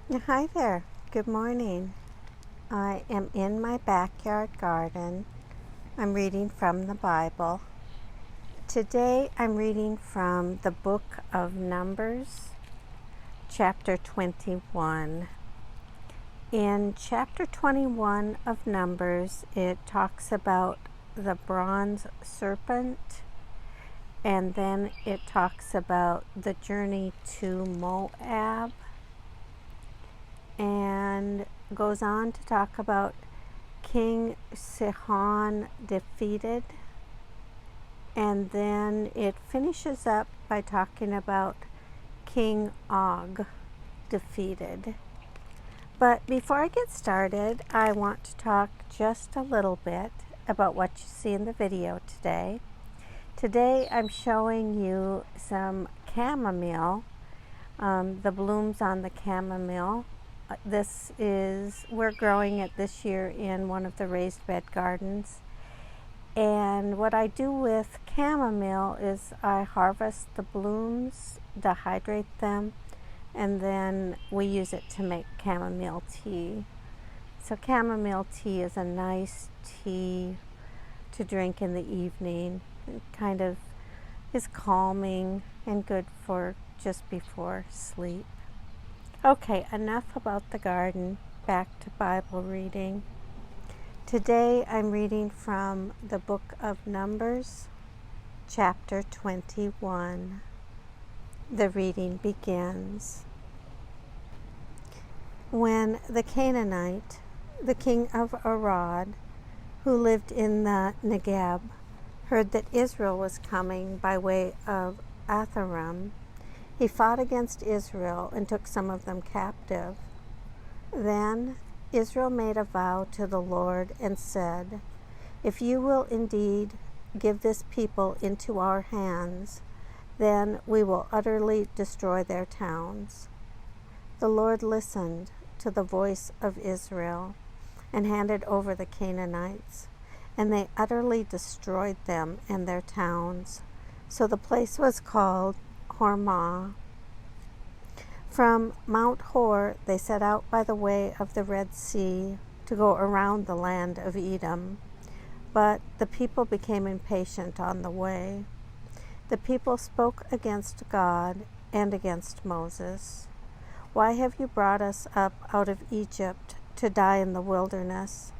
Hi there. Good morning. I am in my backyard garden. I'm reading from the Bible. Today I'm reading from the book of Numbers, chapter 21. In chapter 21 of Numbers, it talks about the bronze serpent, and then it talks about the journey to Moab, and goes on to talk about King Sihon defeated, and then it finishes up by talking about King Og defeated. But before I get started, I want to talk just a little bit about what you see in the video today. Today I'm showing you some chamomile, the blooms on the chamomile. We're growing it this year in one of the raised bed gardens. And what I do with chamomile is I harvest the blooms, dehydrate them, and then we use it to make chamomile tea. So chamomile tea is a nice tea to drink in the evening. It kind of is calming and good for just before sleep. Okay, enough about the garden. Back to Bible reading. Today I'm reading from the book of Numbers, chapter 21. The reading begins. When the Canaanite, the king of Arad, who lived in the Negeb, heard that Israel was coming by way of Atharim, he fought against Israel and took some of them captive. Then Israel made a vow to the Lord and said, "If you will indeed give this people into our hands, then we will utterly destroy their towns." The Lord listened to the voice of Israel and handed over the Canaanites, and they utterly destroyed them and their towns. So the place was called Hormah. From Mount Hor they set out by the way of the Red Sea to go around the land of Edom. But the people became impatient on the way. The people spoke against God and against Moses. "Why have you brought us up out of Egypt to die in the wilderness?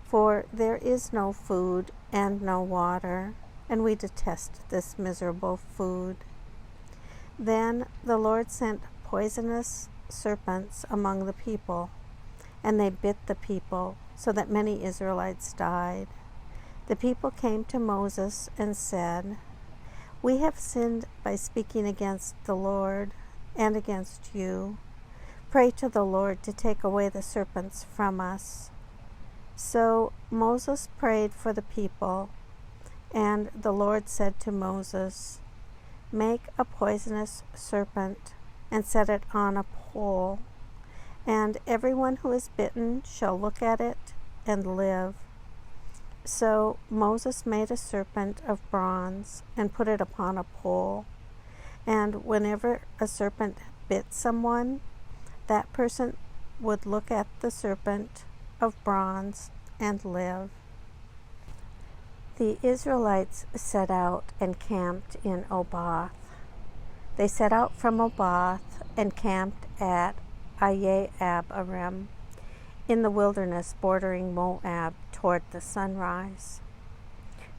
For there is no food and no water, and we detest this miserable food." Then the Lord sent poisonous serpents among the people, and they bit the people, so that many Israelites died. The people came to Moses and said, "We have sinned by speaking against the Lord and against you. Pray to the Lord to take away the serpents from us." So Moses prayed for the people, and the Lord said to Moses, "Make a poisonous serpent and set it on a pole, and everyone who is bitten shall look at it and live." So Moses made a serpent of bronze and put it upon a pole, and whenever a serpent bit someone, that person would look at the serpent of bronze and live. The Israelites set out and camped in Oboth. They set out from Oboth and camped at Aye-Abarim in the wilderness bordering Moab toward the sunrise.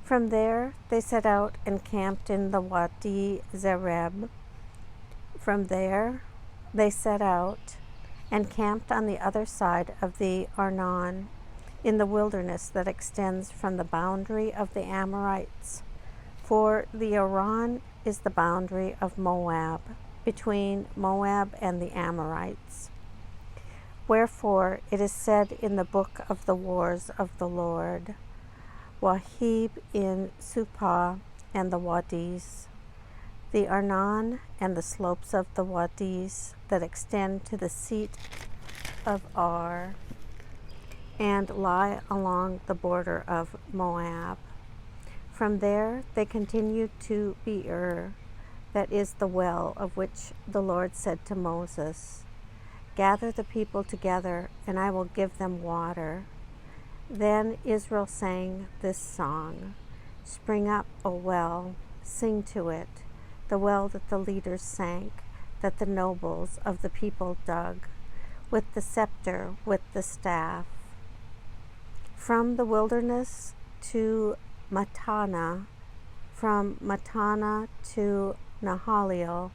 From there they set out and camped in the Wadi Zereb. From there they set out and camped on the other side of the Arnon, in the wilderness that extends from the boundary of the Amorites. For the Arnon is the boundary of Moab, between Moab and the Amorites. Wherefore it is said in the book of the wars of the Lord, Wahib in Supah and the Wadis, the Arnon and the slopes of the Wadis that extend to the seat of Ar, and lie along the border of Moab. From there they continued to Beer, that is the well of which the Lord said to Moses, Gather the people together, and I will give them water." Then Israel sang this song: "Spring up, O well, sing to it, the well that the leaders sank, that the nobles of the people dug, with the scepter, with the staff. From the wilderness to Matana, from Matana to Nahaliel,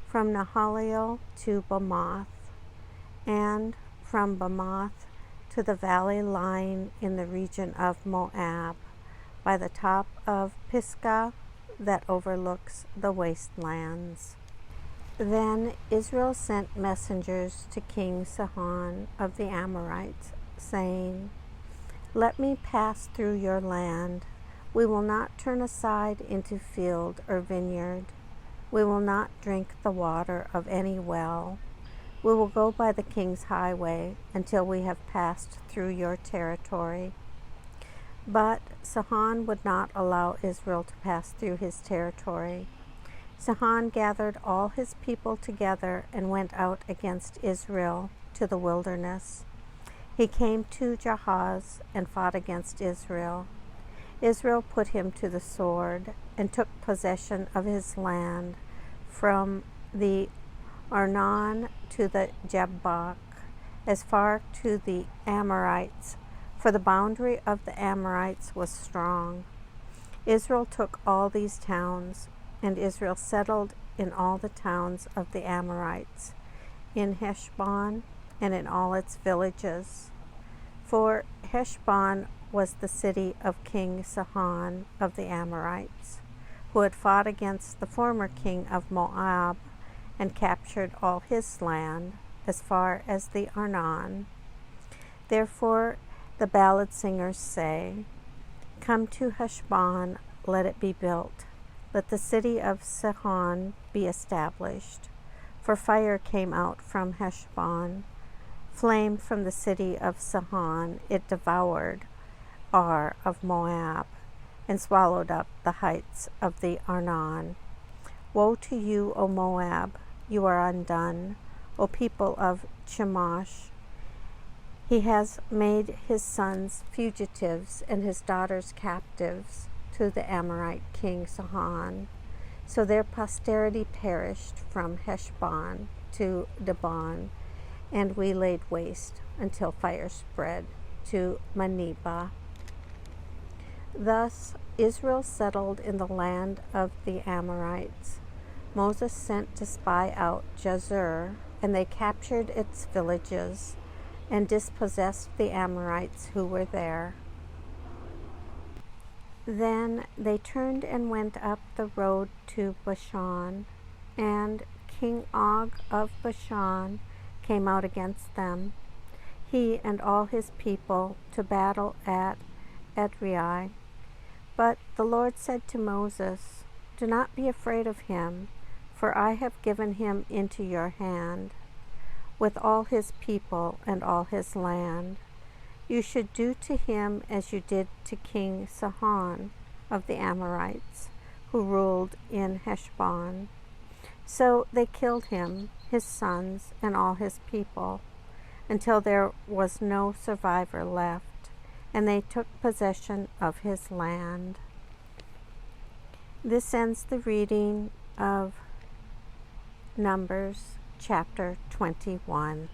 from Nahaliel to Bamoth, and from Bamoth to the valley lying in the region of Moab, by the top of Pisgah that overlooks the wastelands." Then Israel sent messengers to King Sihon of the Amorites, saying, "Let me pass through your land. We will not turn aside into field or vineyard. We will not drink the water of any well. We will go by the king's highway until we have passed through your territory." But Sihon would not allow Israel to pass through his territory. Sihon gathered all his people together and went out against Israel to the wilderness. He came to Jahaz and fought against Israel. Israel put him to the sword and took possession of his land from the Arnon to the Jabbok, as far to the Amorites, for the boundary of the Amorites was strong. Israel took all these towns, and Israel settled in all the towns of the Amorites, in Heshbon and in all its villages. For Heshbon was the city of King Sihon of the Amorites, who had fought against the former king of Moab and captured all his land as far as the Arnon. Therefore the ballad singers say, "Come to Heshbon, let it be built. Let the city of Sihon be established. For fire came out from Heshbon, flame from the city of Sihon. It devoured Ar of Moab, and swallowed up the heights of the Arnon. Woe to you, O Moab! You are undone, O people of Chemosh. He has made his sons fugitives and his daughters captives to the Amorite king Sihon. So their posterity perished from Heshbon to Dibon, and we laid waste until fire spread to Maneba." Thus Israel settled in the land of the Amorites. Moses sent to spy out Jazer, and they captured its villages and dispossessed the Amorites who were there. Then they turned and went up the road to Bashan, and King Og of Bashan came out against them, he and all his people, to battle at Edrei. But the Lord said to Moses, "Do not be afraid of him, for I have given him into your hand, with all his people and all his land. You should do to him as you did to King Sihon of the Amorites, who ruled in Heshbon." So they killed him, his sons, and all his people, until there was no survivor left, and they took possession of his land. This ends the reading of Numbers chapter 21.